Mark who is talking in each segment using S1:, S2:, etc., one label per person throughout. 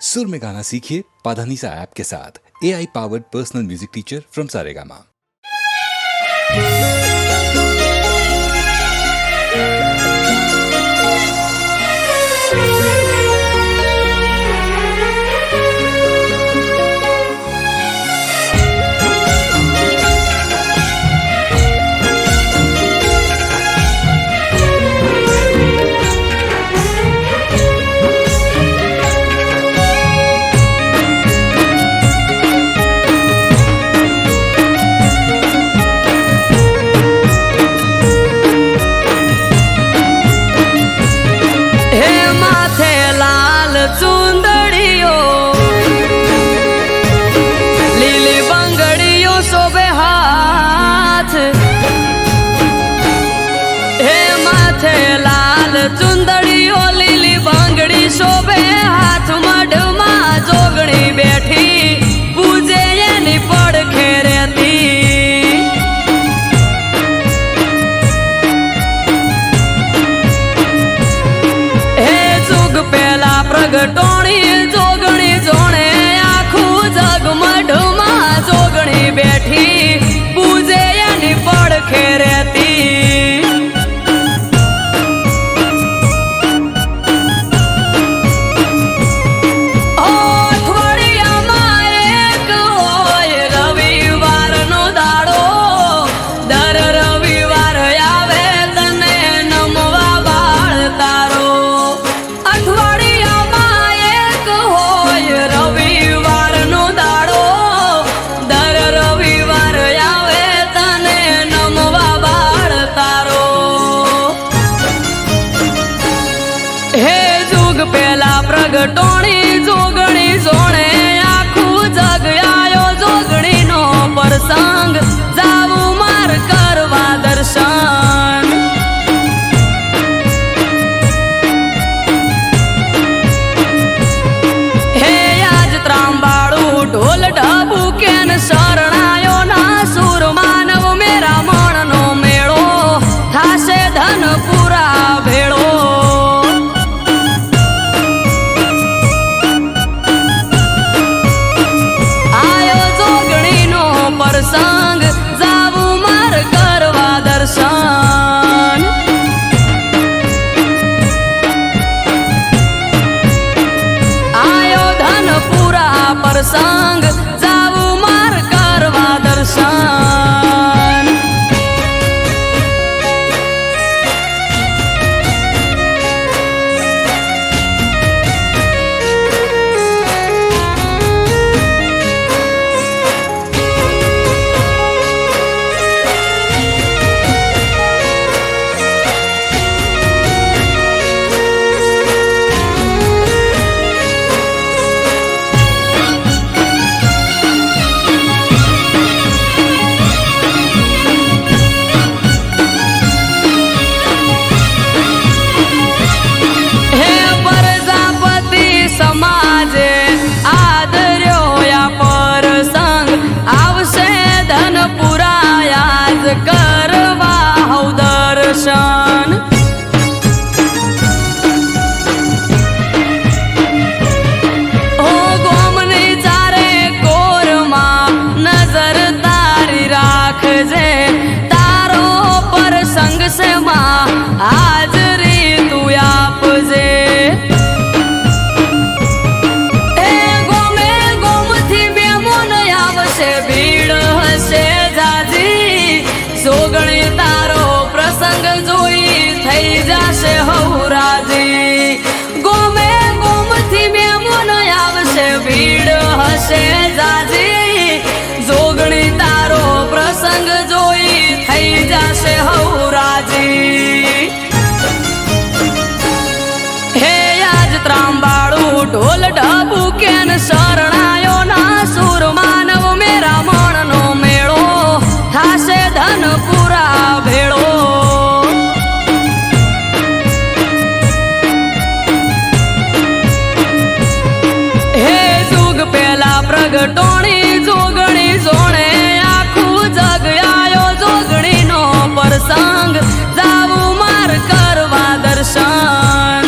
S1: सुर में गाना सीखिए पाधानीसा ऐप के साथ। AI powered personal music teacher from Saregama.
S2: चुंदड़ियो लीली बांगड़ी शोभे हाथ मढ़मा जोगणी बैठी पूजे यानी पड़खे रहती। हे जुग पहला प्रगटोणी जोगणी जोणे आखू जग मढ़मा जोगणी बैठी पूजे यानी पड़खे रहती। प्रगटोणी जोगणी जोणे आखू जग आयो जोगणी नो प्रसंग जाऊ मार करवा दर्शन। हे आज त्रांबाळू ढोल ढबू केन शरणायो ना सुर मानव मेरा मन नो मेळो थासे धन पूरा भेळो। संग जाऊ मार करवा दर्शन। आयो धन पूरा प्रसंग जाऊ मार करवा दर्शन। करवा हौ दर्शन। हो गोमनी चारे कोरमा नजर तारी राख जे तारो प्रसंग से माँ हाजरी तू आप जे। गोमे गोम थी बेमोन आवशे भीड़ हसे जाजी जोगणी तारो प्रसंग जोई थई जाशे हौराजी। गोमे गोम थी मेमोन आवशे भीड़ हसे जाजी जोगणी तारो प्रसंग जोई थई जाशे हौराजी। हे आज त्रांबाळू ढोल ढबू केन शरणायो ना सुर मानव मेरा मन नो मेळो थासे धन पूरा भेळो। हे जुग पहला प्रगटोणी जोगणी जोणे आखू जग आयो जोगणी नो प्रसंग जाऊ मार करवा दर्शन।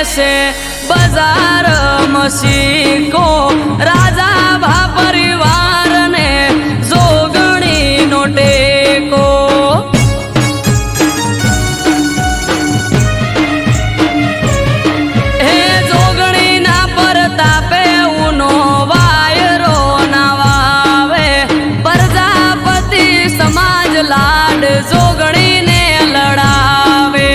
S2: છે બજાર મસીકો રાજા ભા પરિવારને જોગણીનો ટેકો હે જોગણીના પરતાપે ઉનો વાયરો ના વાવે પ્રજાપતિ સમાજ લાડ જોગણીને લડાવે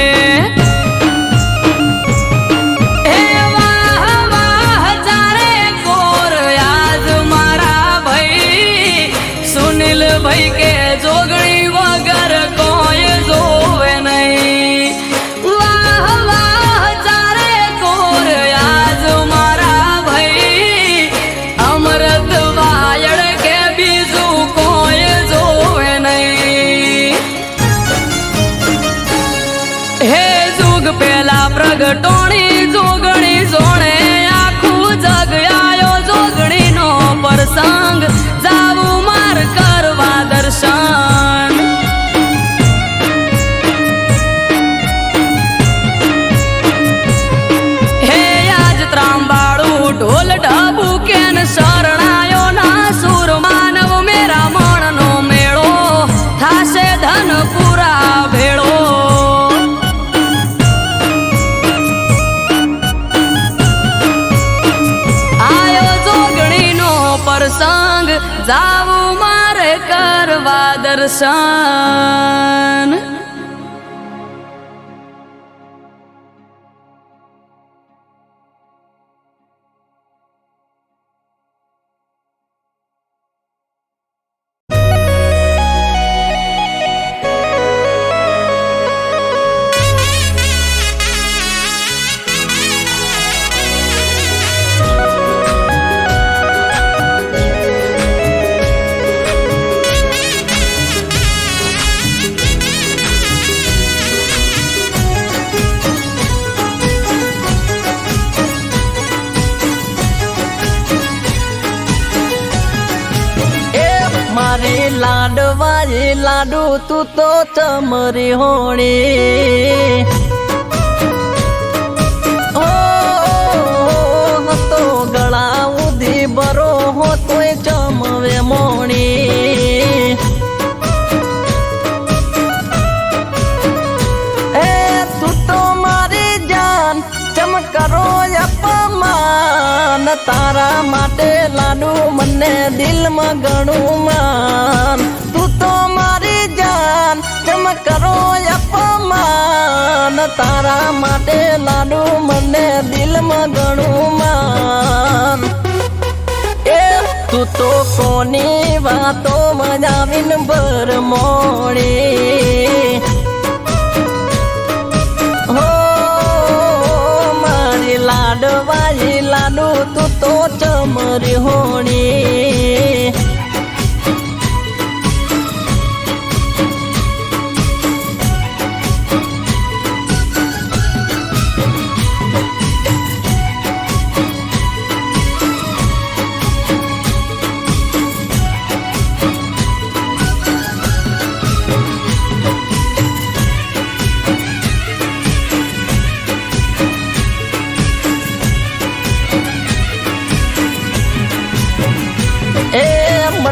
S2: ભાઈ કે જોગણી વગર કોઈ જોવે નહીં વાહ વાહ ચારે કોર આજ મારા ભાઈ અમૃત વાયડ કે બીજું કોઈ જોવે નહીં હે જુગ પેલા પ્રગટોણી જોગણી જોણે આખું જગ આયો જોગણીનો પ્રસંગ જાવું માર કરવા દર્શન હે આજ ત્રાંબાળું ઢોલ ઢબુ કેન શરણાયો ના સુર માનવ મેરા મણનો મેળો થાશે ધન પૂરા ભેળો આયો જોગણીનો પ્રસંગ જાવું મારે કરવા દર્શન
S3: લાડવાજી લાડુ તું તો ચમરી હોણી તો ગળા ઉધી બરો હો તોય ચમવે મોણી એ તું તો મારી જાન ચમકરો અપમાન તારા માટે લાડુ મને દિલમાં ઘણું માન તું તો મારી જાન ચમકરો અપમાન તારા માટે લાડુ મને દિલમાં ઘણું માન એ તું તો કોની વાતો મજાવીન ભર મોડી હો મારી લાડવાજી લાડુ તું તો ચમરી હોણી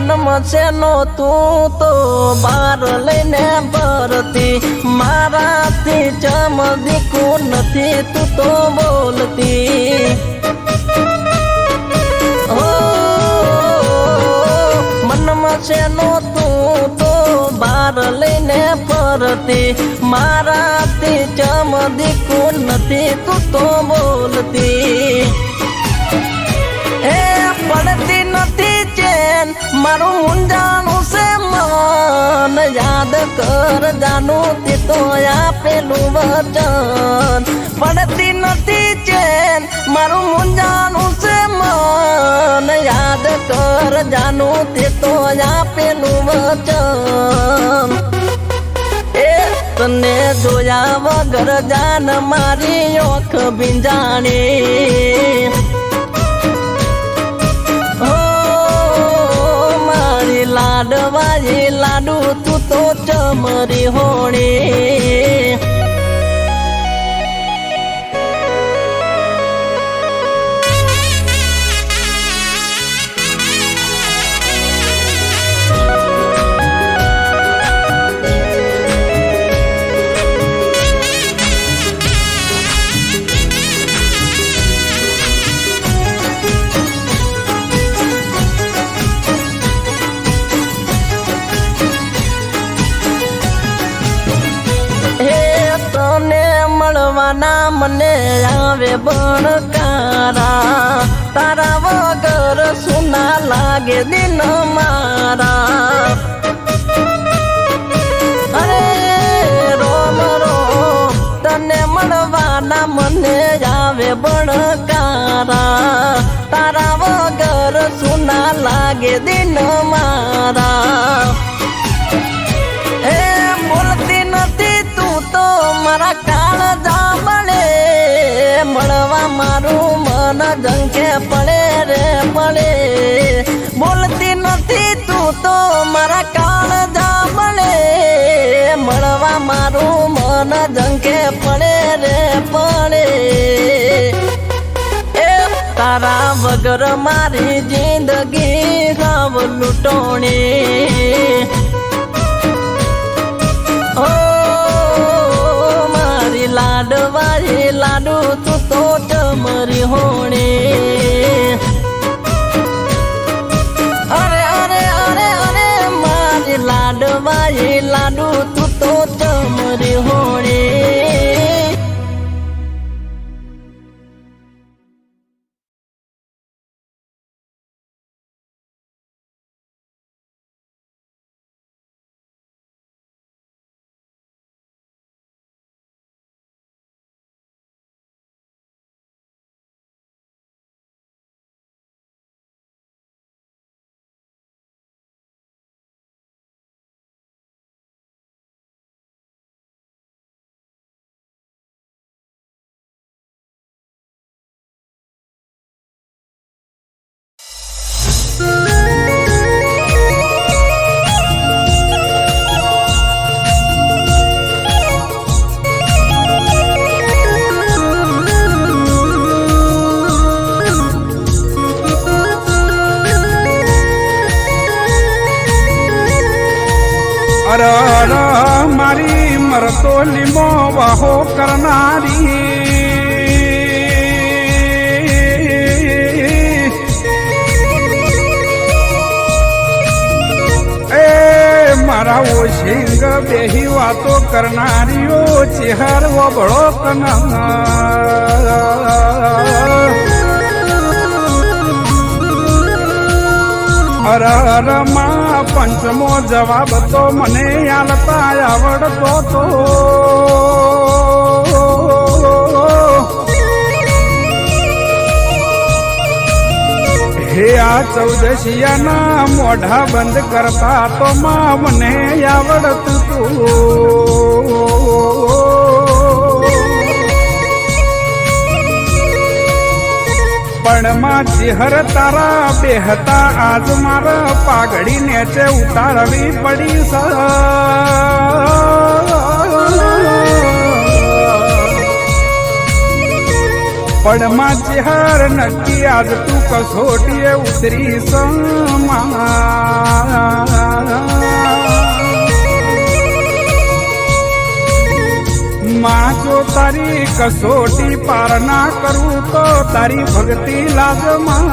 S3: મનમાં છેનો તું તો બાર લઈને ભરતી મારાથી ચમદીકું નથી તું તો બોલતી ઓ મનમાં છેનો તું તો બાર લઈને ફરતી મારાથી ચમદીકું નથી તું તો બોલતી એ પડતી નથી ચેન મારું મુંજાનું છે મન યાદ કર જાનું તે તો આપેલું વચન પડતી નથી ચેન મારું મુંજાનું છે મન યાદ કર જાનું તે તો આપેલું વચન એ તને જોયા વગર જાન મારી ઓખ ભીંજાણી લાડવાજી લાડુ તું તો ચમરી હોણી મળવાના મને આવે બણકારા તારા વગર સુના લાગે દિન મારા અરે રોમ રોમ તને મળવાના મને આવે બણકારા તારા વગર સુના લાગે દિન મારા મારા કાળ જામણે મળવા મારું મન જંકે પડે રે પડે બોલતી નથી તું તો મારા કાળ જામણે મળવા મારું મન જંકે પડે રે પડે એ તારા વગર મારી જિંદગી સાવ લૂંટોણી લાડવાળી લાડુ તું તો ચમરી હોણી અરે અરે અરે અરે મારી લાડવાળી લાડુ તું તો ચમરી હોણી
S4: મારી મરતો લીમો વાહો કરનારી એ મારા ઓશિંગ બેહી વાતો કરનારીઓ ચેહર વબળો કના અરરમાં પંચમો જવાબ તો મને આલતા આવડતો તો હે આ ચૌદશિયાના મોઢા બંધ કરતા તો માં મને આવડતું તું પણ માં ચેહર તારા બેહતા આજ મારા પાઘડી નેચે ઉતારવી પડી પણ માં ચેહર નક્કી આજ તું કસોટીએ ઉતરી માં જો તારી કસોટી પાર ના કરું તો તારી ભક્તિ લાજમાં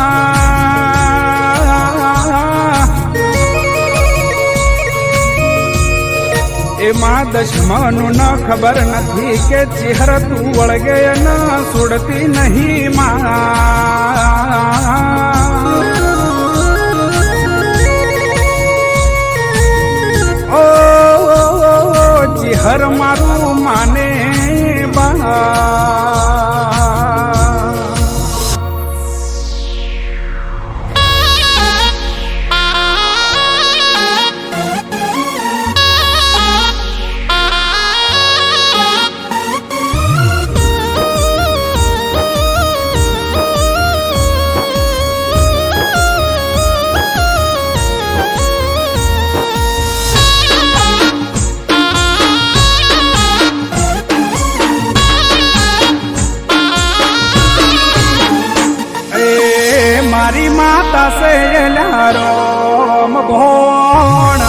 S4: એમાં દશમનું ન ખબર નથી કે ચેહર તું વળગે ન છોડતી નહીં માં ચેહર મારું માને બા મારી માતા સે લારોમ ભોણ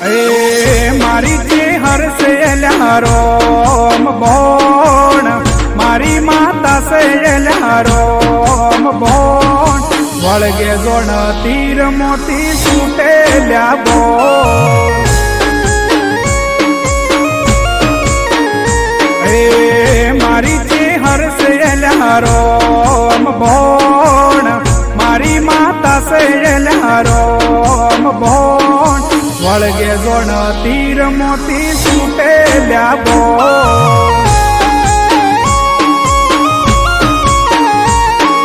S4: એ મારી ચેહર સે લારોમ ભોણ મારી માતા સે લારોમ ભોણ વળગે જોણ તીર મોતી છૂટે લ્યા બોલ જોણ તીર મોતી છૂટેલ્યા બોલ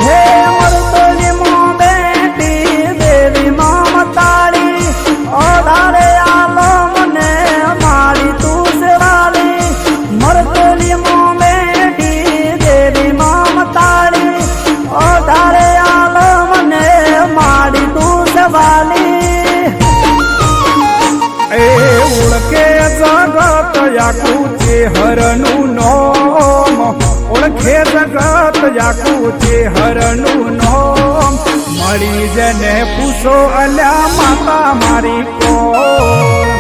S3: હે મરતોલી મો બેટી દેવી મમતાળી ઓધારે આલો મને મારી તું સેવાલી મરતોલી મો બેટી દેવી મમતાળી ઓધારે આલો મને મારી તું સેવાલી
S4: એ ઓળખે જગત યાકું ચેહરનું નોમ ઓળખે જગત યાકું ચેહરનું નોમ મળી જને પૂછો અલ્યા માતા મારી કોણ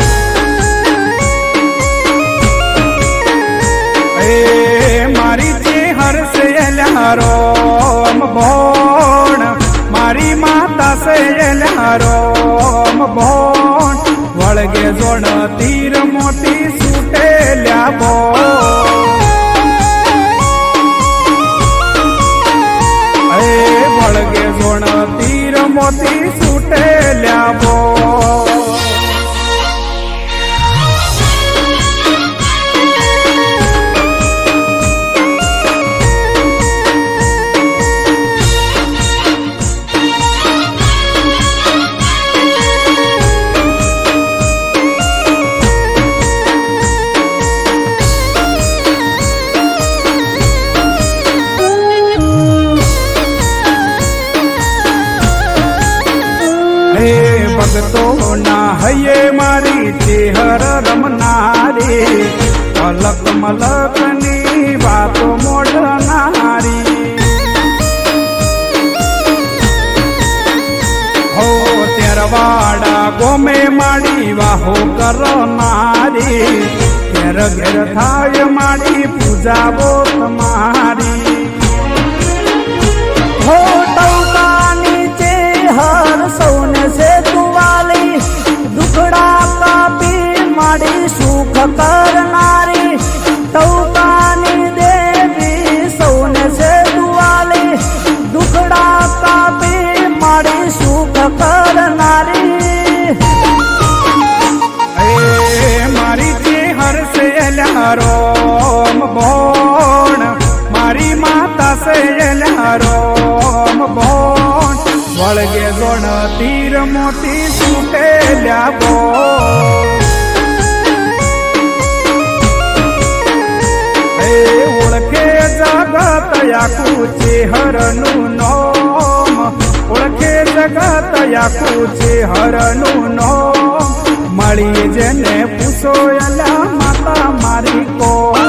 S4: એ મારી ચેહર સે અલ્યા રોમ ભોણ મારી માતા સે અલ્યા રોમ ભોણ વળગે જોણ તીર મોતી છૂટેલ્યા બોલ એ વળગે જોણ તીર મોતી છૂટેલ્યા બોલ ભગતો ના હૈયે મારી ચેહર રમનારી અલક મલકની વાતો મોડનારી હો તેરવાડા ગોમે માડી વાહો કરનારી ઘેર ઘેર થાય માડી પૂજાવો તમારી
S3: હો ટૌકાની ચેહર સૌને સે તુવાલી દુખડા કાપી માડી સુખ કરનારી ટૌકાની દેવી સૌને સે તુવાલી દુખડા કાપી માડી સુખ કરનારી
S4: એ મારી ચેહર સે અલ્યા રોમ ભોણ મારી માતા સે અલ્યા રોમ ભોણ વળગે જોણ તીર મોતી છૂટેલ્યા બોલ એ ઓળખે જગત યાકું ચેહરનું નોમ ઓળખે જગત યાકું ચેહરનું નોમ મળી જેને પૂછો અલ્યા માતા મારી કોણ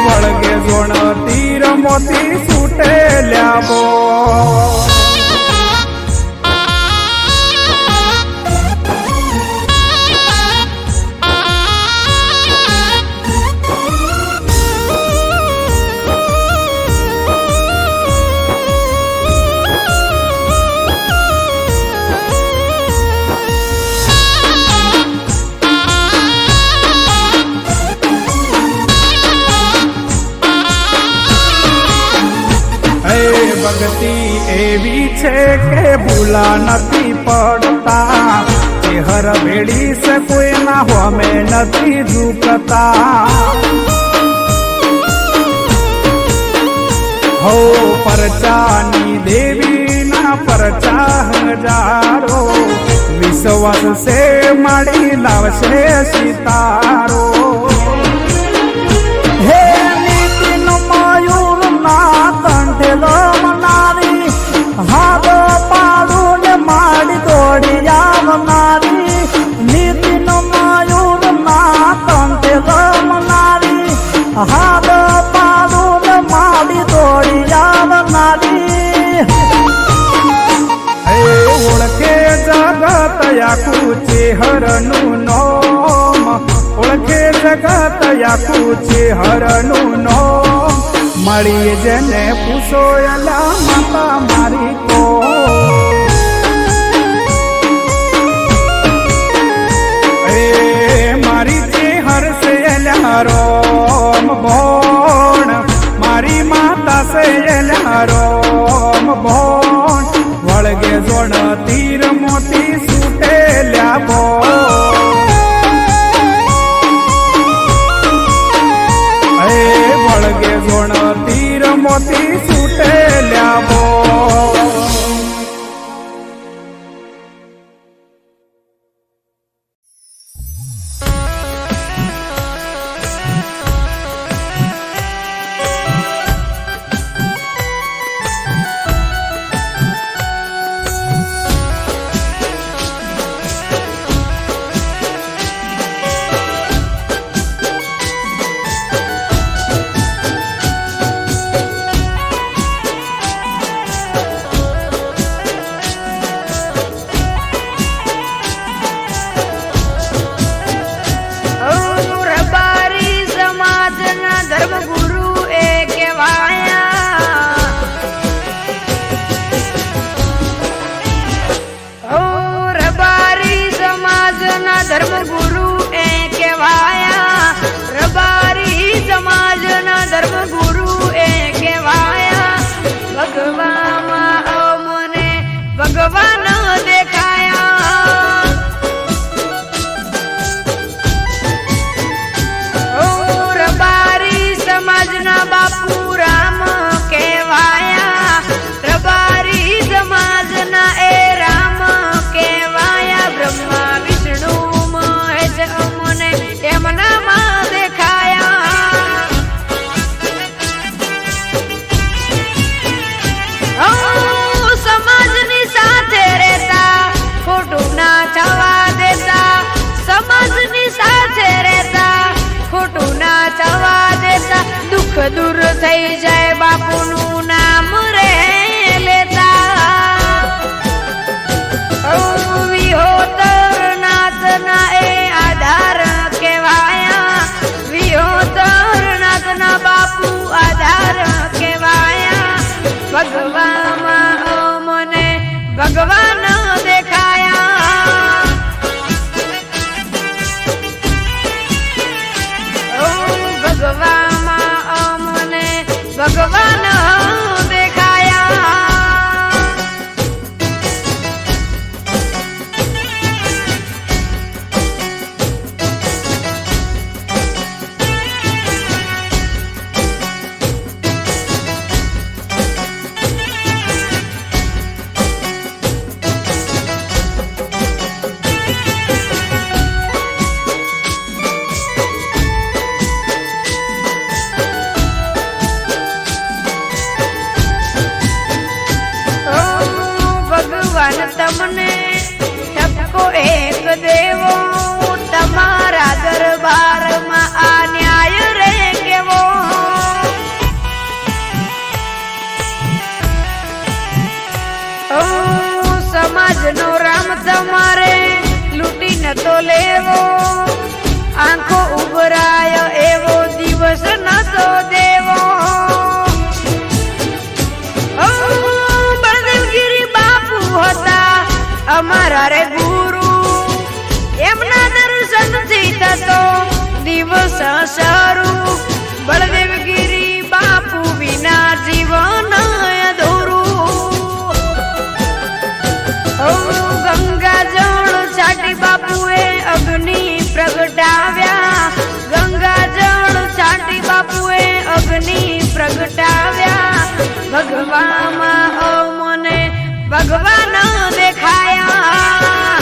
S4: વળગે જોણ તીર મોતી છૂટેલ્યા બોલ ભક્તિ એવી છે કે ભૂલા નથી પડતા ચેહર ભેડી છે કોઈના હોમે નથી ઝૂકતા હો પરચાની દેવીના પરચા હજારો વિશ્વાસ સે માડી લાવશે સિતારો
S3: હે નીતિન મયુર ના કંઠેલો મનારી હાથ પાડું ને માડી દોડી આવનારી નીતિન મયુર ના કંઠેલો મનારી હાથ પાડું ને માડી દોડી આવનારી
S4: ઓળખે જગત યાકું ચેહરનું નોમ ઓળખે જગત યાકું ચેહરનું નોમ મળી જેને પૂછો અલા માતા મારી કોણ એ મારી ચેહર સે અલા રોમ ભોણ મારી માતા સે અલા રોમ ભોણ વળગે તીર મોતી છૂટેલ્યા બો વળગે ગુણ તીર મોતી છૂટેલ્યા બો
S2: ધર્મગુરુ એ કહેવાયા રબારી સમાજના ધર્મગુરુ એ કહેવાયા ભગવામાં અમને ભગવાન દેખાયા રબારી સમાજના બાપુ રામ કહેવાયા રબારી સમાજના એ રામ કહેવાયા બ્રહ્મા વિષ્ણુ અમને એમનામાં દેખાયા સમાજની સાથે રહેતા ખોટું ના થવા દેતા સમાજની સાથે રહેતા ખોટું ના થવા દેતા દુઃખ દૂર થઈ જાય બાપુનું નામ રે લેતા વિહોતર નાથના એ આધાર કહેવાયા વિહોતર નાથના બાપુ આધાર કહેવાયા ભગવામાં મને ભગવાન દેખાયા ભગવામાં મને ભગવાન દેખાયા તમને ઠપકો એક દેવો તમારા દરબારમાં આ ન્યાય રે કેવો સમાજનો રામ તમારે લૂંટી નતો લેવો આંખો ઉભરાય એવો દિવસ નતો દેવો અમારા રે ગુરુ એમના દર્શનથી થતો દિવસ શરૂ બળદેવગીરી બાપુ વિના જીવન અધૂરું ગંગા જળ છાટી બાપુએ અગ્નિ પ્રગટાવ્યા ગંગા જળ છાટી બાપુએ અગ્નિ પ્રગટાવ્યા ભગવામાં મને ભગવાન દેખાયા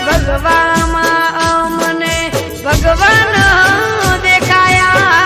S2: ભગવામાં મને ભગવાન દેખાયા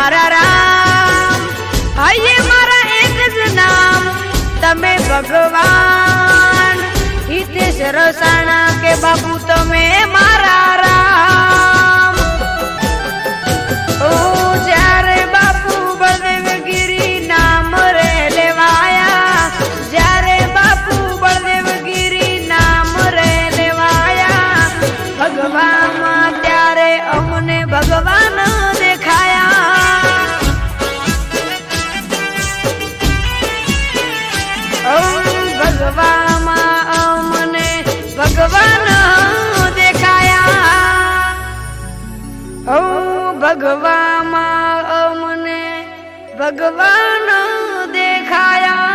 S5: મારા રામ, હૈયે મારા એક જ નામ તમે ભગવાન. હિતેશ રસાણા કે બાપુ તમે મારા રામ. ઓ જ્યારે બાપુ બળદેવગીરી નામ રે લેવાયા, જ્યારે બાપુ બળદેવગીરી નામ રે લેવાયા, ભગવાનમાં ત્યારે અમને ભગવાન દેખાયા. ઓ ભગવાનમાં અમને ભગવાન દેખાયા. ઓ ભગવાનમાં અમને ભગવાન દેખાયા.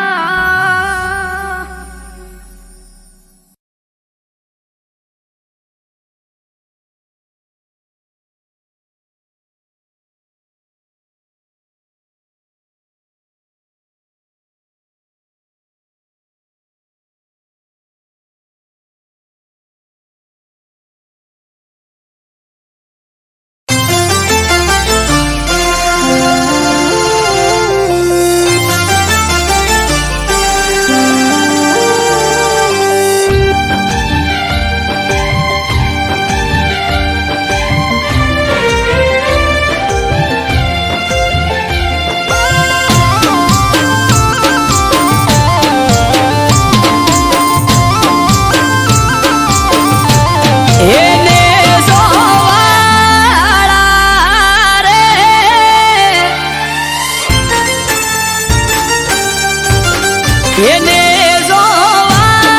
S2: એને જોવાળા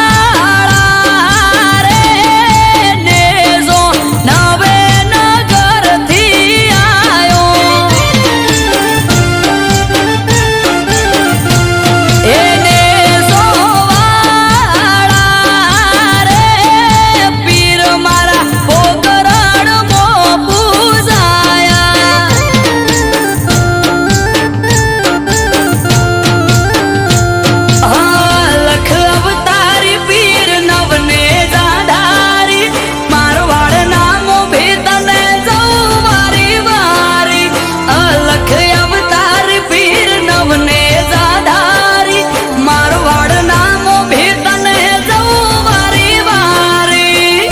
S2: રે ને જો નવે નગરથી આયો, એને જોવાળા રે પીર મારા પોકરણમાં પૂજાયા. લખ અવતારી પીર નવને જાધારી, મારવાડ નામો ભેતને જઉં વારી વારી. લખ અવતારી પીર નવને જાધારી, મારવાડ નામો ભેતને જઉં વારી વારી.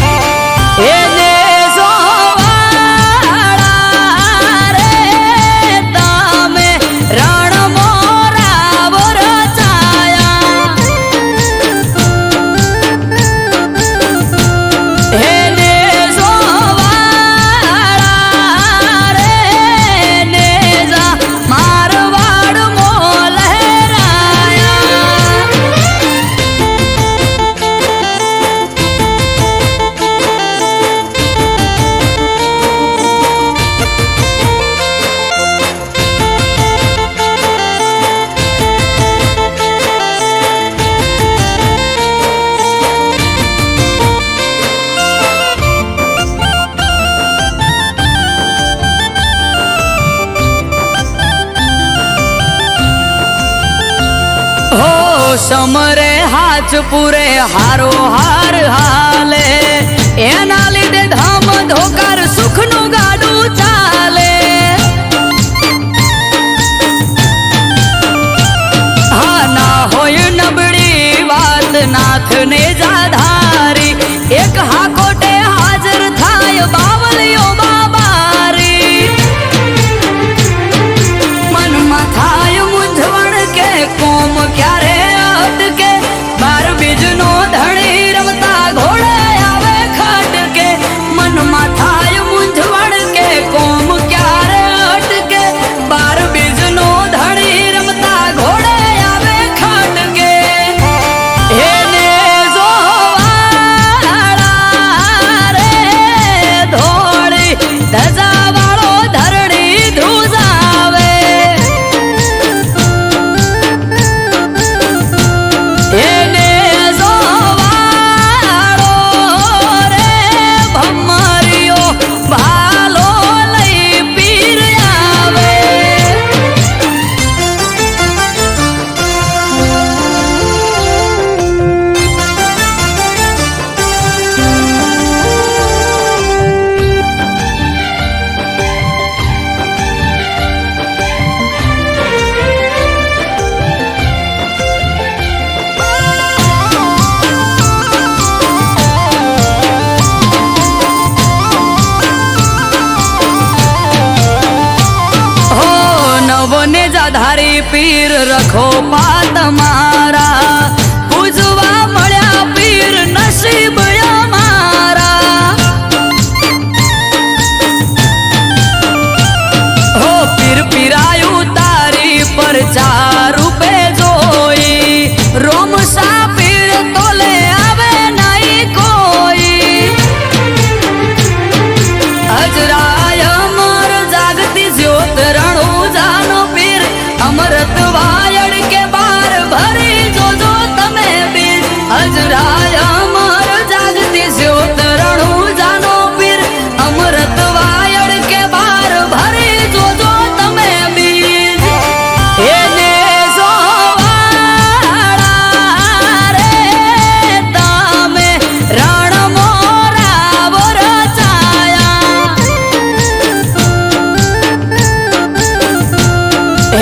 S2: એને જોવાળા રે તમે રણમાં રાવ રચાયા, એને જોવાળા રે ને જા મારવાડમાં લહેરાયા. હો સમરે હાચપુરે હારો હાર હાલે, એના લીધે ધામ ધોકાર સુખનું ગાડું ચાલે. હા ના હોય નબળી વાત નાથને જાધારી, એક હાકોટે હાજર થાય બાવલીઓ બાબારી. મનમાં થાય મૂંઝવણ કે કોમ ક્યારે અટકે, બાર બીજનો ધણી રમતા ઘોડે આવે ખટકે. મનમાં થાય મૂંઝવણ કે કોમ ક્યારે અટકે, બાર બીજનો ધણી રમતા ઘોડે આવે ખટકે. એને જોવાળા રે ધોળી ધારી પીર રખો પાત મારા પૂજવા મળ્યા પીર નસીબ અમારા હો પીર પીરાયું તારી પર ચાર રૂપે જોઈ રોમસા પીર તોલે આવે નહીં કોઈ અજરાય અમર જાગતી જ્યોત રણુજાનો પીર અમરત વાયડ કે બાર ભરી જોજો તમે બીર અજરાય અમર જાગતી જ્યોત રણુજાનો પીર અમરત વાયડ કે બાર ભરી જોજો તમે બીર એને જોવાળા રે તમે રણ મોરા વરચાયા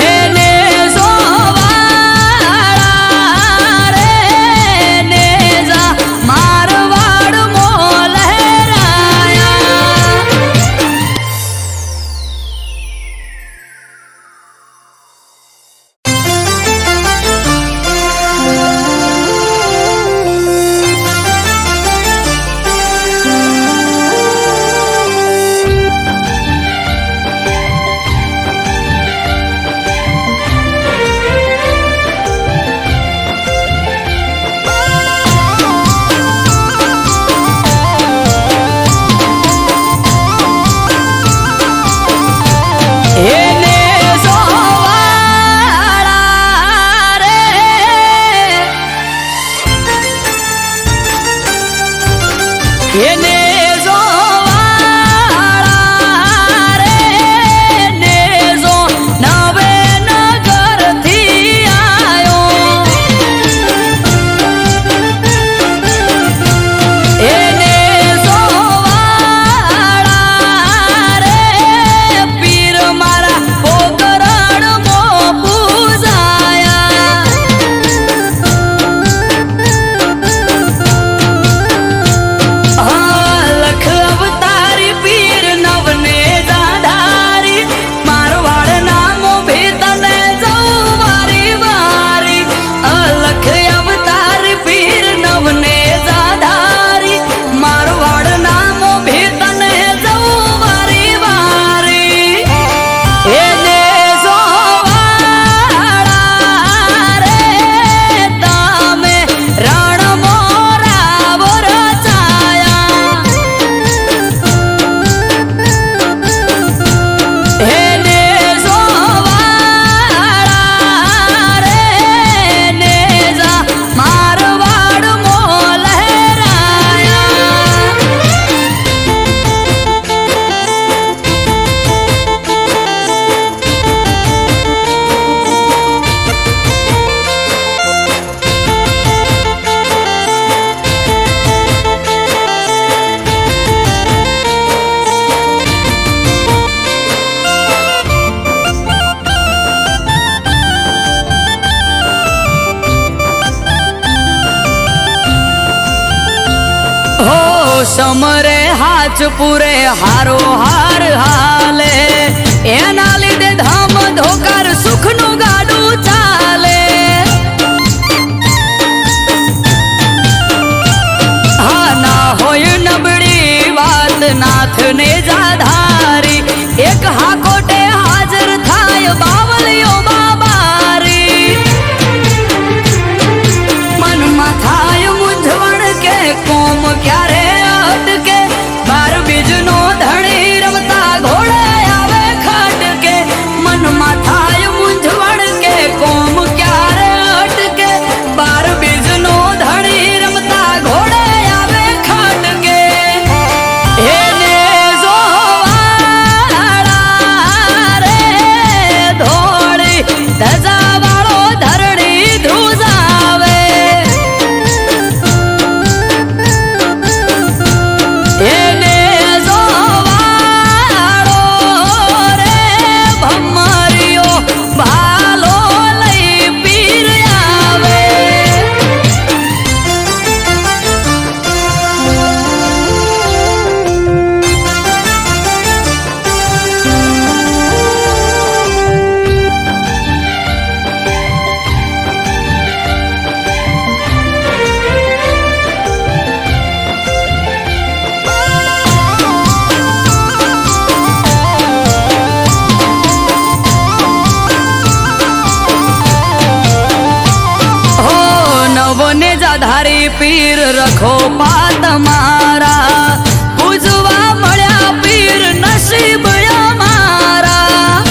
S2: એને જોવાળા રે ને જા મારવાડ મો લહેરાયા એને જોવાળા રે એને જોવાળા રે ને જો નવે નગરથી આયો એને જોવાળા રે પીર મારા પોકરણ મો પૂજાયા લખ અવતારી પીર નવને દાધારી મારવાડ નામો ભી તને જવું વારી વારી લખ અવતારી પીર નવને દાધારી મારવાડ નામો ભી તને જવું વારી વારી એને જોવાળા રે તમે રણ મોરા વરચાયા એને જોવાળા રે ને જા મારવાડ મો લહેરાયા હો સમરે હાચ પૂરે હારો હાર હાલે એના લીધે ધામ ધોકાર સુખનું ગાડું ચાલે હા ના હોય નબળી વાત નાથને જાધારી એક હાકોટે હાજર થાય બાવલીઓ બાબારી મનમાં થાય મૂંઝવણ કે કોમ ક્યારે અટકે બાર બીજનો ધણી રમતા ઘોડે આવે ખટકે મનમાં ધારી પીર રખો પાત મારા પૂજવા મળ્યા પીર નસીબ અમારા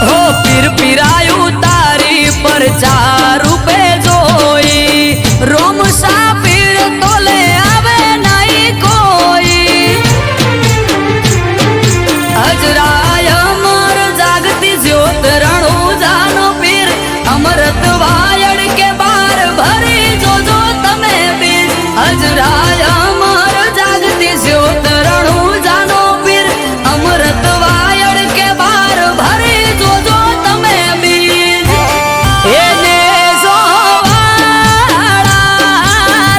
S2: હો પીર પીરાયું તારી પર ચાર રૂપે જોઈ રોમ સા પીર તોલે આવે નહીં કોઈ અજરાય અમર જાગતી જ્યોત રણુજાનો પીર અમરત વાયડ કે બાર ભરી જોજો તમે પીર અજરાય અમર જાગતી જ્યોત રણુજાનો પીર અમરત વાયડ કે બાર ભરી જોજો તમે પીર એને જોવાળા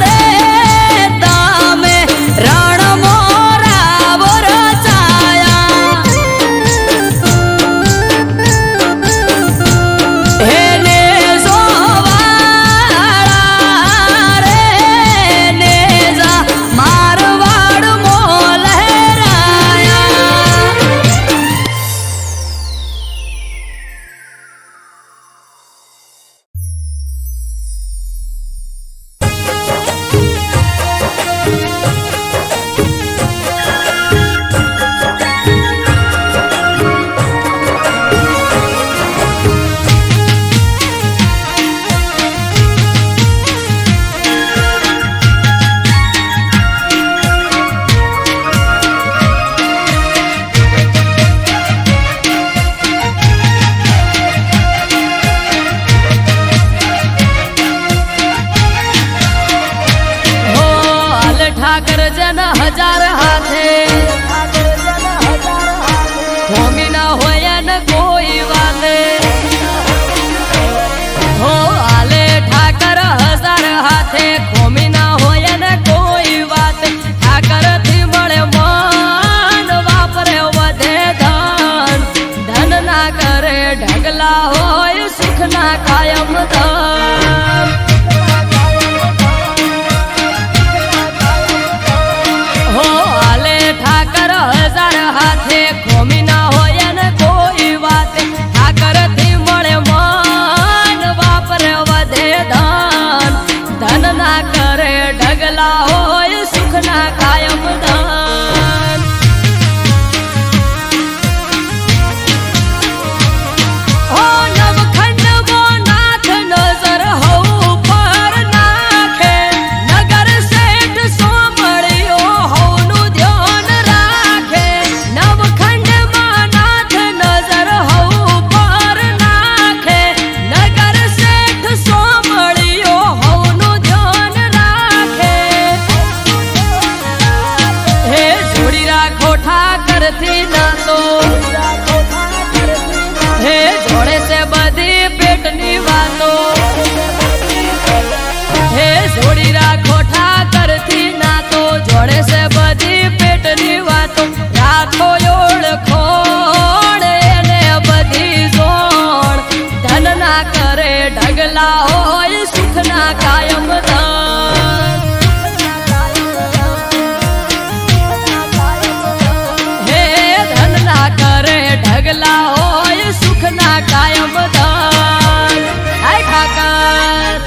S2: રે તમે રણ મોરા વરચાયા એને જોવાળા રે નેજા મારવાડ મો લહેરાયા હો હાલ ઠાકર જન હજાર હાથે હોમી ના હોય ન કોઈ વાલે હો હાલે ઠાકર હજાર હાથે ખોમી ના હોય ન કોઈ વાત ઠાકર થી મળે મન વાપરે વધે ધન ધન ના કરે ઢગલા હોય સુખ ના કાયમ ધન હો હાલે ઠાકર હજાર હાથે ખોમી ના હોય ને કોઈ વાત ઠાકર થી મળે મન વાપરે વધે ધન ધન ના કરે ઢગલા હોય સુખ ના કાયમ ધન હો નવખંડ મો નાથ નજર હઉ પર નાખે નગર શેઠ સોમળિયો હઉનું ધ્યાન રાખે નવખંડમાં નાથ નજર હઉ પર નાખે નગર શેઠ સોમળિયો હઉનું ધ્યાન રાખે હે જોડી રાખો ઠાકરથી નાતો હે જોડે છે બધી પેટની વાતો હે જોડી રાખો ઠાકરથી નાતો જોડે છે બધી પેટની વાતો રાખો ઓળખોણ એને બધી જોણ ધન ના કરે ઢગલા હોય સુખ ના કાયમ ધન હે ધન ના કરે ઢગલા હોય સુખ ના કાયમ ધન હાય ઠાકર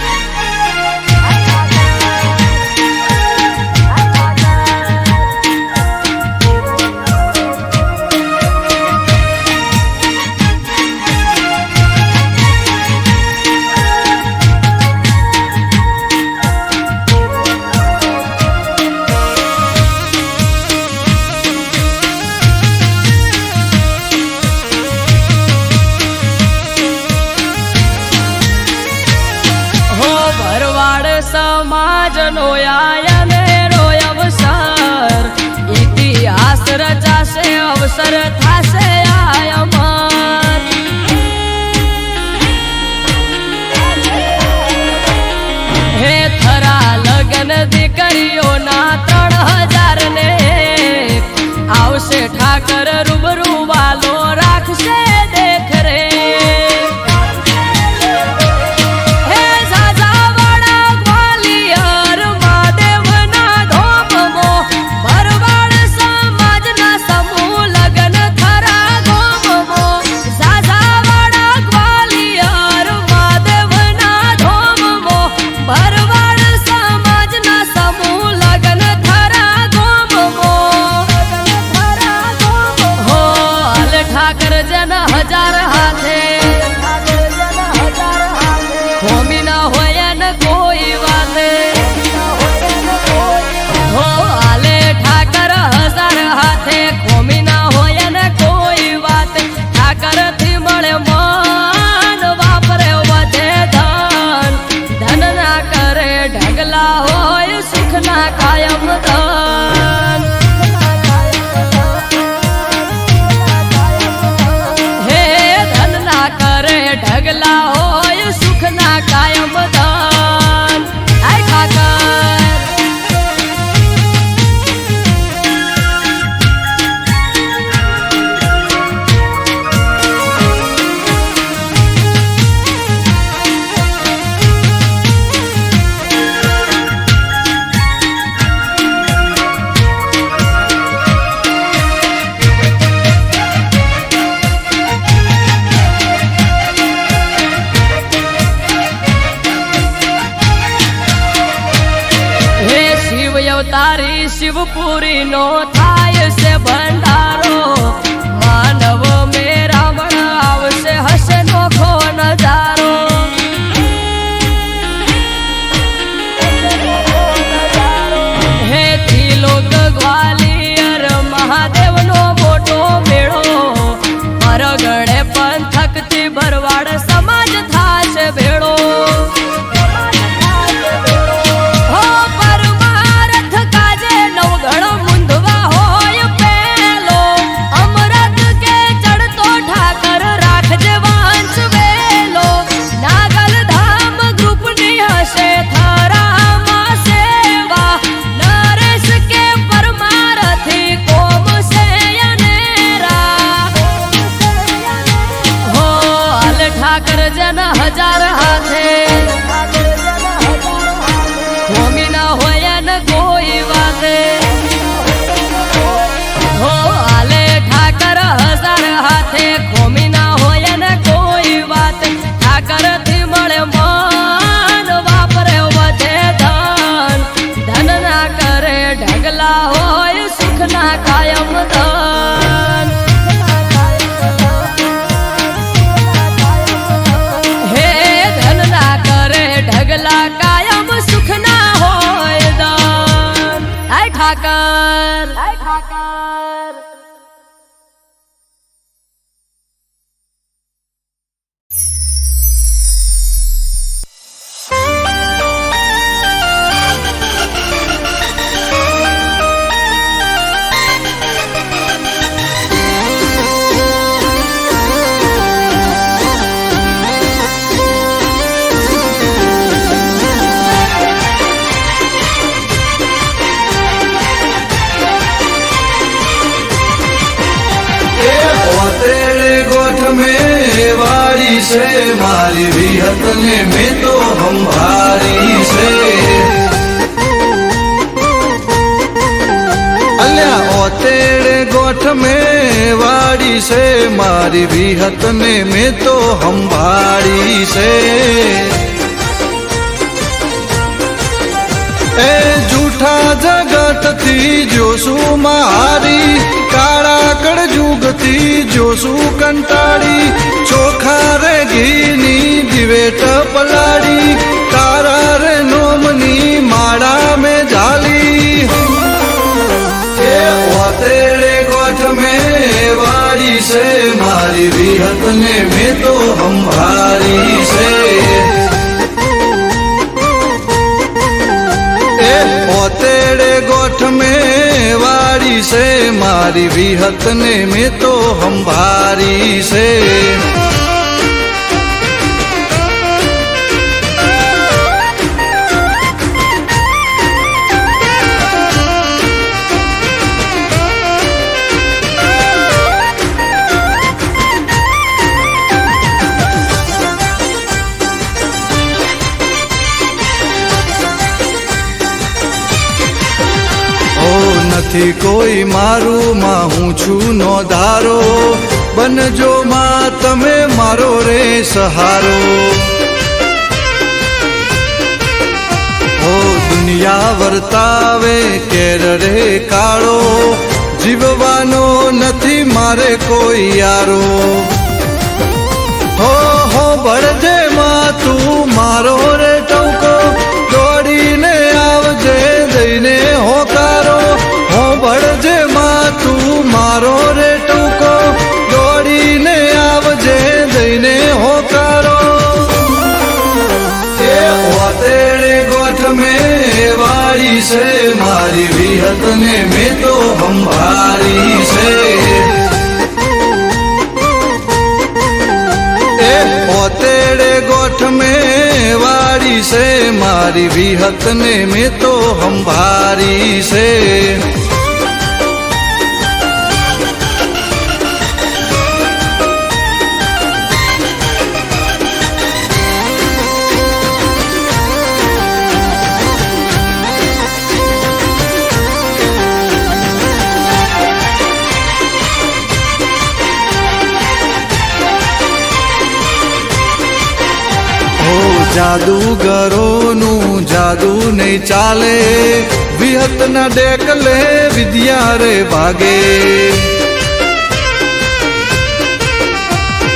S2: હો ભરવાડ સમાજનો આયને રોય અવસર ઇતિહાસ રચાશે અવસર થાશે આયમન હે થરા લગન દીકરીઓના 3000 ને આવશે ઠાકર રૂબરૂ વાલો રાખશે દેખ રે હે સાજાવાડા ગ્વાલિયર મહાદેવના ધોમમો ભરવાડ સમાજના સમૂહ લગન થરા ગોમમો સાજાવાડા ગ્વાલિયર ઠાકર જન હજાર હાથે ખોમી ના હોય ને કોઈ વાતે હો હાલે ઠાકર હજાર હાથે ખોમી ના હોય ને કોઈ વાત ઠાકર થી મળે મન વાપરે વધે ધન ધન ના કરે ઢગલા હોય સુખ ના કાયમ ધન હે ધન ના કરે ઢગલા હોય સુખ ના કાયમ ધન આય ઠાકર તારી શિવપુરી નો થાય છે ભંડારો માનવ મેરામણ આવશે હશે નોખો નજારો હે ત્રિલોક ગ્વાલિયર મહાદેવ નો મોટો મેળો મરગડે પંથક થી ભરવાડ સમાજ થાશે ભેળો ઠાકર જન હજાર હાથે ખોમી ના હોય ને કોઈ વાતે હો હાલે ઠાકર હજાર હાથે ખોમી ના હોય ને કોઈ વાત ઠાકર થી મળે મન વાપરે વધે ધન ધન ના કરે ઢગલા હોય સુખ ના કાયમ ધન ઢગલા કાયમ સુખ ના હોય દાન આય ઠાકર
S6: वारी से मारी विहत ने में तो हम भारी से अल्या ओतेड़े गोठ में वाड़ी से मारी विहत ने में तो हम भारी से ए जूठा जगत थी जोसु मारी काड़ा कड़ जुग थी जोसु कंटाड़ी चोखा रे घीनी दिवेट पलाड़ी तारा रे नोमनी माड़ा में झाली तेरे गोठ में वारी से मारी विहत ने में तो हम भारी से तेरे गोठ में वारी से मारी विहत ने में तो हम भारी से નથી કોઈ મારું માં હું છું નો ધારો બનજો માં તમે મારો રે સહારો ઓ દુનિયા વર્તાવે કેર રે કાળો જીવવાનો નથી મારે કોઈ યારો હો બળજે માં તું મારો રે ટવકો દોડીને આવજે દઈને હોકારો હો બળજે માં તું મારો રે ટવકો દોડીને આવજે દઈને હોકારો એ વાતેડે ગોઠ મેં વાળી છે મારી વિહત ને મેં તો સંભાળી છે ઓતેડે ગોઠ મેં વાળી છે મારી વિહત ને મેં તો સંભાળી છે જાદુગરોનું જાદુ નહીં ચાલે વિહતના ડેકલે વિદ્યા રે ભાગે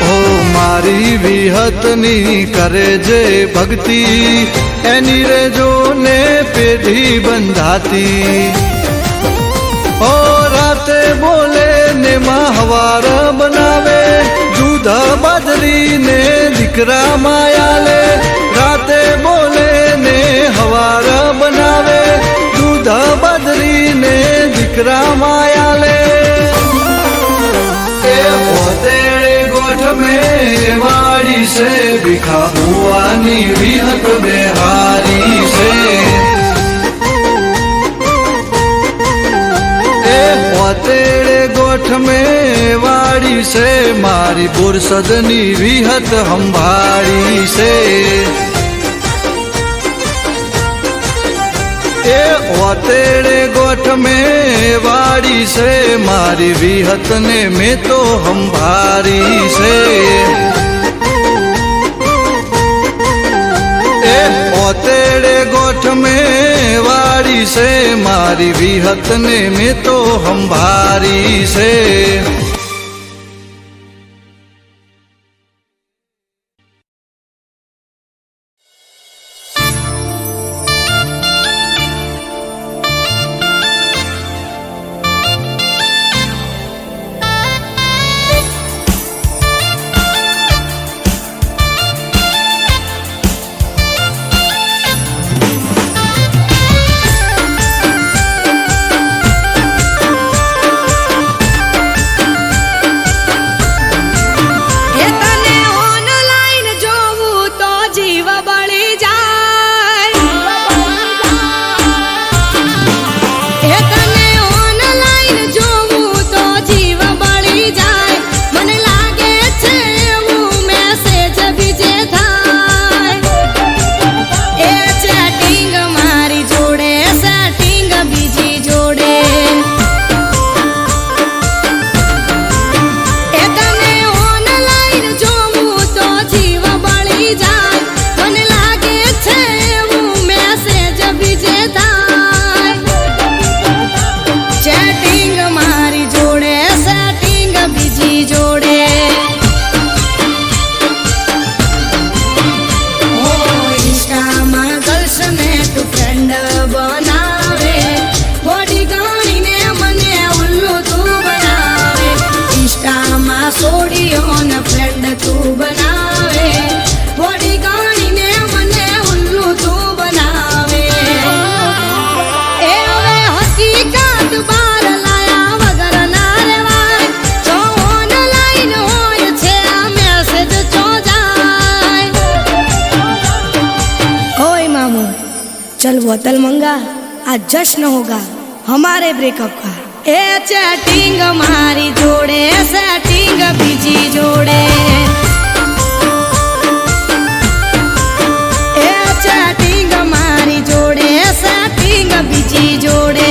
S6: ઓ મારી વિહતની કરે જે ભક્તિ એની રે જોને પેઢી બંધાતી ઓ રાતે બોલે ને માં હવાર બનાવે દૂધ બાજરી ને દીકરા માયાલે રાતે બોલે ને હવાર બનાવે દૂધ બાજરી ને દીકરા માયાલે એ પોતેડે ગોઠ મેં વાળી છે ભીખા ભુવાની વિહત બેહારી છે પોતેડે ગોઠ મેં વાળી છે મારી બુરસદની વિહત સંભાળી છે એ ઓતેડે ગોઠ મેં વાળી છે મારી વિહત ને મેં તો સંભાળી છે એ ઓતેડે ગોઠ મેં વાળી છે મારી વિહત ને મેં તો સંભાળી છે
S5: चल बोतल मंगा, आज जश्न होगा हमारे ब्रेकअप का। ए चैटिंग मारी जोड़े सेटिंग बीजी जोड़े, ए चैटिंग मारी जोड़े सेटिंग बीजी जोड़े।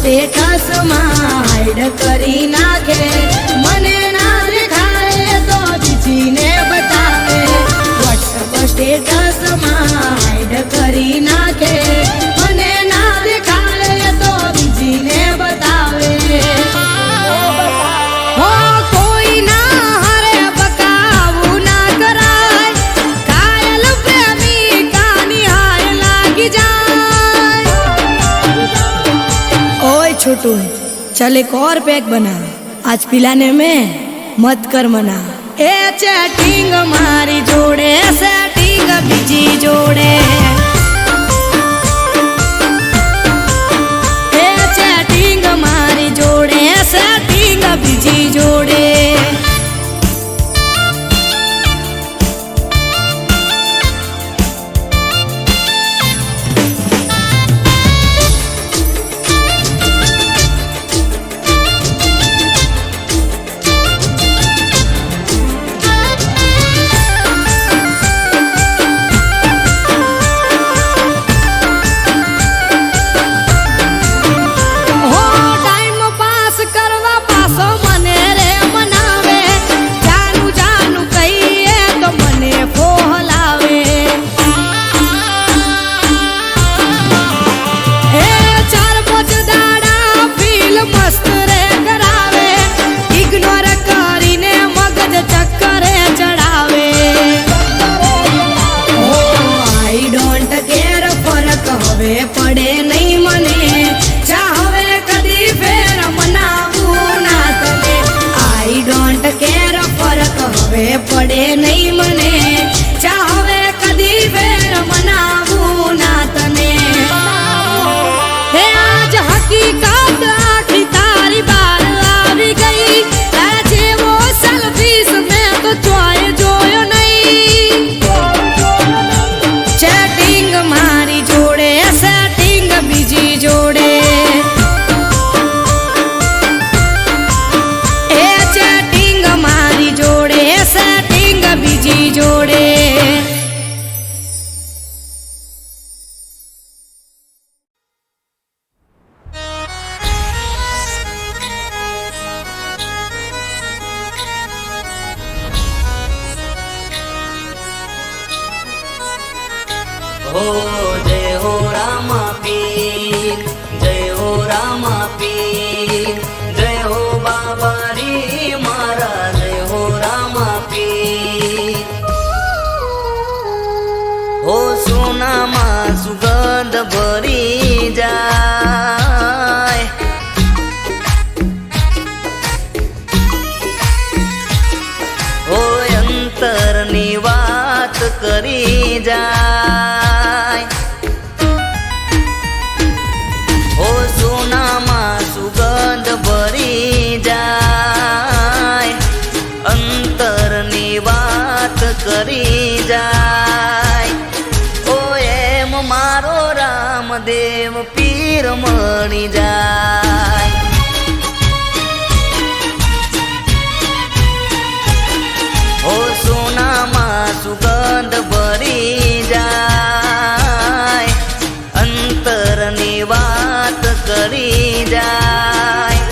S5: સ્ટેટસ માં હાઈડ કરી નાખે, મને ના દેખાય તો બીજીને બતાવે. વોટ્સઅપ સ્ટેટસ માં હાઈડ કરી નાખે, મને ના દેખાય તો બીજીને બતાવે. હો કોઈ ના હારે બકાવું ના કરાય, કાયલ પ્રેમિકાની હાય લાગી જાય. ओए छोटू चल एक और पैक बना, आज पिलाने में मत कर मना. ए चैटिंग मारी जोड़े सेटिंग बीजी जोड़े, ए चैटिंग मारी जोड़े सेटिंग बीजी जोड़े. हो टाइम पास करवा पासो मने रे मनावे, जानू जानू कहिए तो मने फोहलावे. ए चार पांच दाड़ा फील मस्त रे करावे, इग्नोर કરીને મગજ ચક્કરે ચડાવે. ઓ આઈ ડોન્ટ કેર ફરક હવે પડે નહીં મને, ચાહવે કદી ફેર મનાવું ના તને. આઈ ડોન્ટ કેર ફરક હવે પડે નહીં મને, ચાહવે કદી ફેર મનાવું ના તને. હે આજ હકીકત આખી તારી બાર આવી ગઈ, તારા જેવો સેલ્ફીસ મેં તો ચોય જોયો નહીં. ચેટિંગ મારી જોડે સેટિંગ બીજી જોડે, એ ચેટિંગ મારી જોડે સેટિંગ બીજી જોડે.
S2: हो जय हो रामा पीर, जय हो रामा पीर, जय हो बाबा रे मारा, जय हो रामा पीर. हो सोनामा सुगंध भरी जाय, हो अंतરની વાત કરી જાય. ઓ સોનામાં સુગંધ ભરી જાય, અંતરની વાત કરી જાય. ઓ એમ મારો રામદેવ પીર મળી જાય. ઓ સોનામાં સુગંધ ભરી જાય, અંતરની વાત કરી જાય.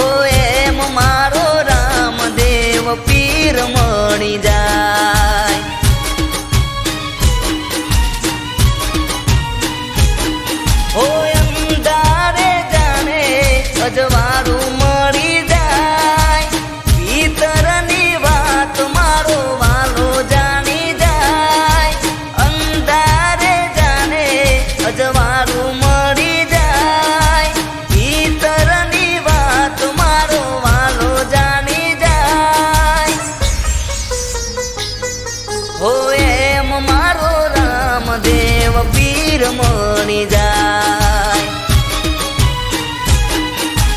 S2: ઓ એમ મારો રામદેવ પીર મળી જાય. ઓ અંધારે જાણે અજવાળું મળી જાય, ભીતરની વાત મારો વાલો જાણી જાય. અંધારે જાણે અજવાળું મળી જાય, ભીતરની વાત મારો વાલો જાણી જાય. હો એમ મારો રામદેવ પીર મળી જાય.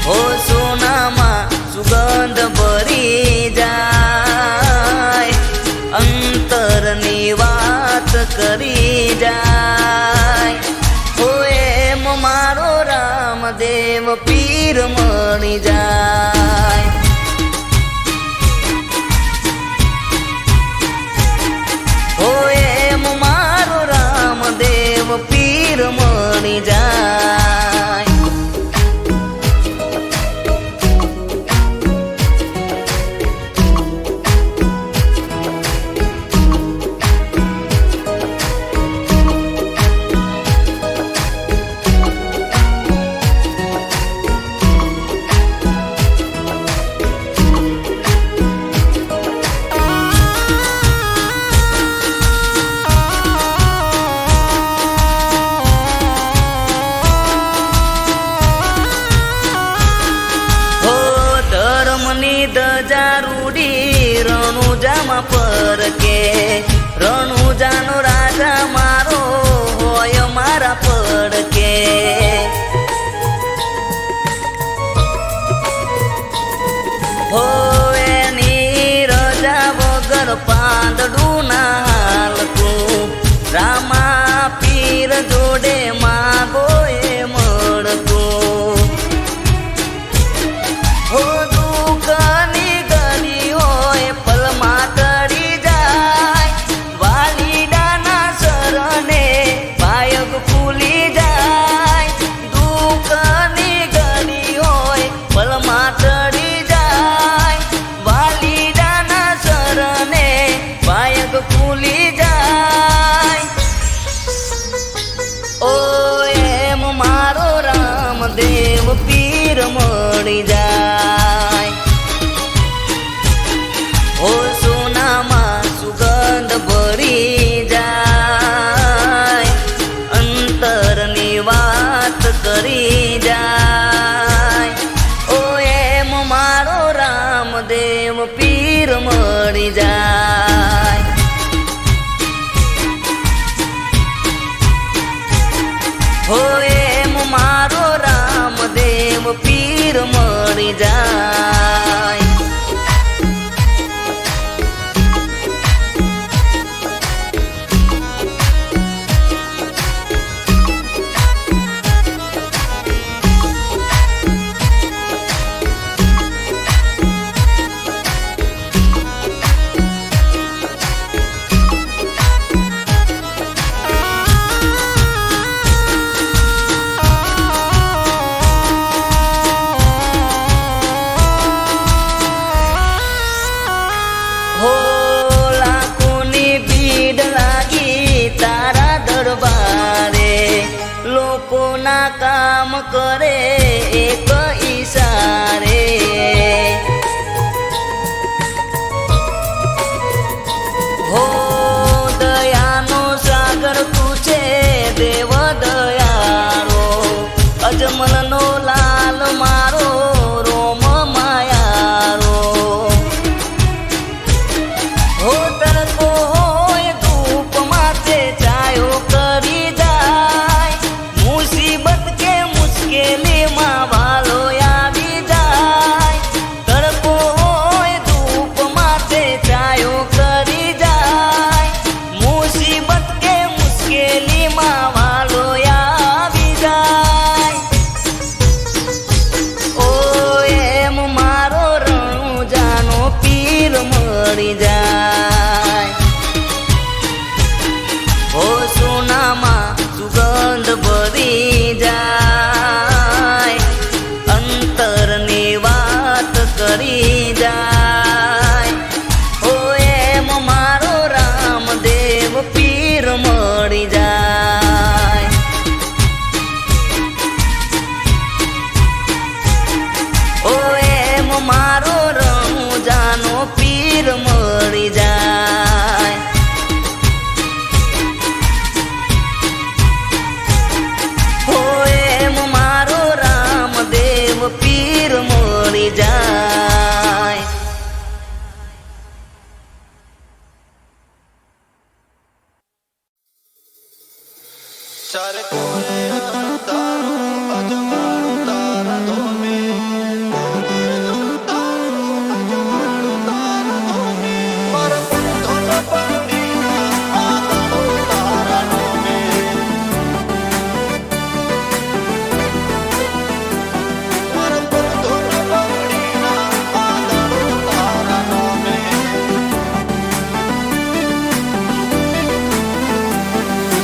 S2: હો સોનામાં સુગંધ ભરી જાય, અંતરની વાત કરી જાય. હો એમ મારો રામદેવ પીર મળી જાય. હો એમ મારો રામદેવ પીર મળી જાય.
S7: કે રણુજાનો રાજા મારો હોય મારા પડકે હોય એની રજા વગર પાંદડું ના હાલતું રામા પીર જોડે માગો એ મળતું હો દુઃખની ગલી હોય પલમાં તરી જાય વાલીડાના શરણે પાયક ફૂલી જાય દુઃખની ગલી હોય પલમાં તરી જાય વાલીડાના શરણે પાયક ફૂલી જાય ઓ એમ મારો રામદેવ પીર મળી જાય ઓ સોનામાં સુગંધ ભરી જાય અંતરની વાત કરી જાય ઓ એમ મારો રામદેવ પીર મળી જાય હો એમ મારો રામદેવ પીર મળી જાય હો લાખોની ભીડ લાગી તારા દરબારે લોકોના કામ કરે એક ઈશારે હો દયાનો સાગર તું છે દેવ દયાળો અજમલનો લાલ મારો રોમ માયારો હો તડકો હોય ધૂપ માથે છાયો કરી જાય મુસીબત કે મુશ્કેલીમાં વાલો આવી જાય તડકો હોય ધૂપ માથે છાયો કરી જાય મુસીબત કે મુશ્કેલીમાં વાલો આવી જાય ઓ એમ મારો રણુજાનો પીર મળી જાય ઓ સોનામાં સુગંધ ભરી જાય અંતરની વાત કરી જાય ઓ એમ મારો રામદેવ પીર મળી જાય ઓ એમ મારો રણુજાનો પીર મળી જાય ઓ એમ મારો રામદેવ પીર મળી જાય
S6: ચાર કોરે તારું અજવાળું તારા ધોમે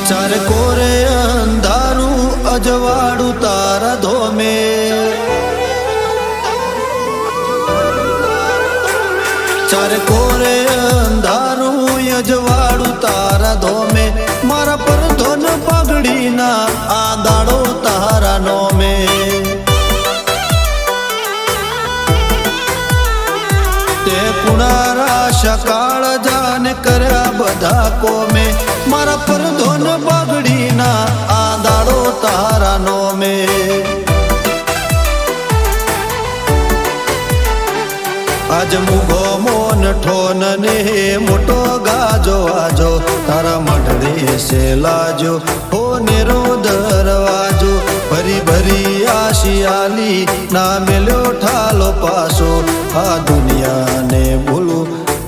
S6: ચાર કોરે અંધારું અજવાળું તારા ધોમે ચાર કોરે અંધારું અજવાળું તારા ધોમે મારા પર ધોન પગડીના આ દાડો તારા નોમે તે કુણારા સકાળ જાન કર્યા બધા કોમે મારા પર ધોન પગડીના આ દાડો તારા નોમે આજ મુગો મોન ઠોન ને મોટો ગા से लाजो हो नेरो दरवाजो भरी भरी आशियाली ना मिलो ठालो पासो आ दुनिया ने भूलू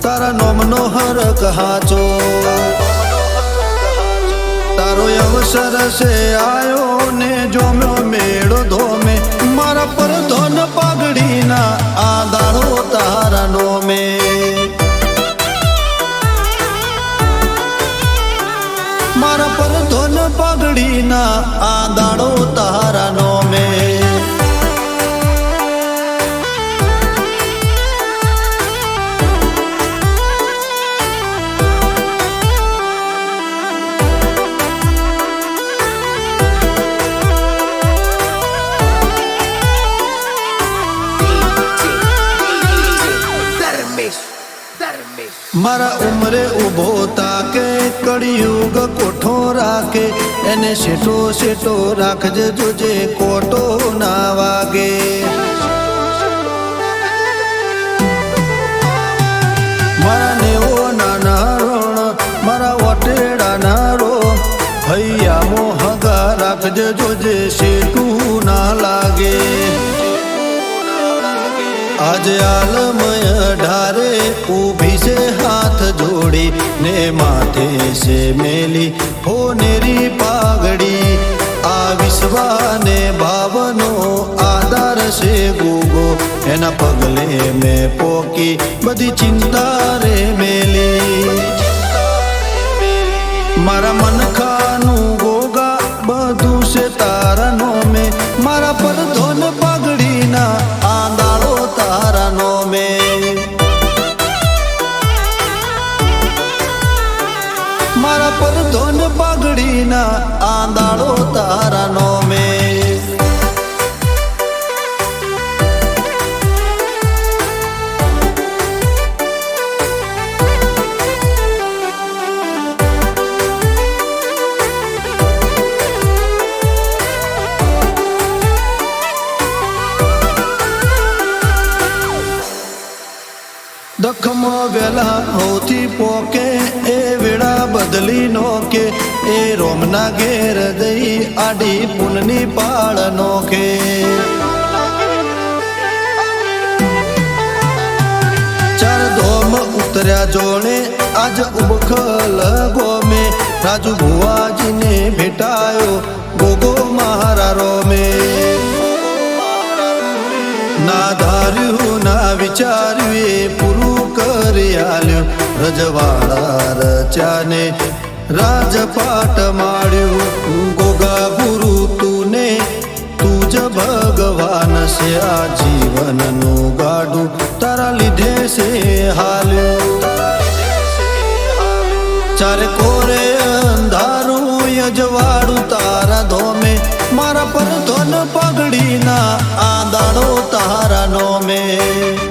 S6: तारा नोमनो हर कहाचो तारो अवसर से आयो ने जो मेड़ो धोमे मारा पर धन पगड़ी ना आदाड़ो तारा नो में मारा पर धन पगड़ी ना आदाड़ो तारा नो में मारा उमरे उभो ताके कड़ियुग कोठो राके एने सेठो सेठो राखजे जोजे कोटो ना वागे मारा नेवो नाना रोण मारा वटेड़ा ना रो भैया मोहगा राखजे जोजे सेठू ना लागे आज आलमय ढारे ऊभी से हाथ जोड़ी ने माथे से मेली हो नेरी पागड़ी आ विश्वा ने भावनो आधार से गूगो एना पगले में पोकी बधी चिंता रे मेली मारा मन खानू गोगा बधु से तारनो में मारा पर धोन पगड़ी ना आंदाड़ो तारनो में मारा पर धोन पगड़ी ना आंदाड़ो तारनो में दखमो वेला होती पोके ए वेड़ा बदली नोके ए रोमना घेर दई आडी पुननी पाड़ नोके चार धोम उतर्या जोड़े आज उबखल गोमे राजू भुआ जी ने भेटायो गोगो महारारो में ना धार्यु ना विचार्यु पुरु કરી આલ્યો રજવાડા રચાને રાજપાટ માળ્યું ગોગા ગુરુ તુને તુજ ભગવાન સે આ જીવનનું ગાડું તારા લીધે સે હાલ્યું ચારે કોરે અંધારું યજવાડું તારા ધોમે મારા પર ધન પગડી ના આદાડો તારા નો में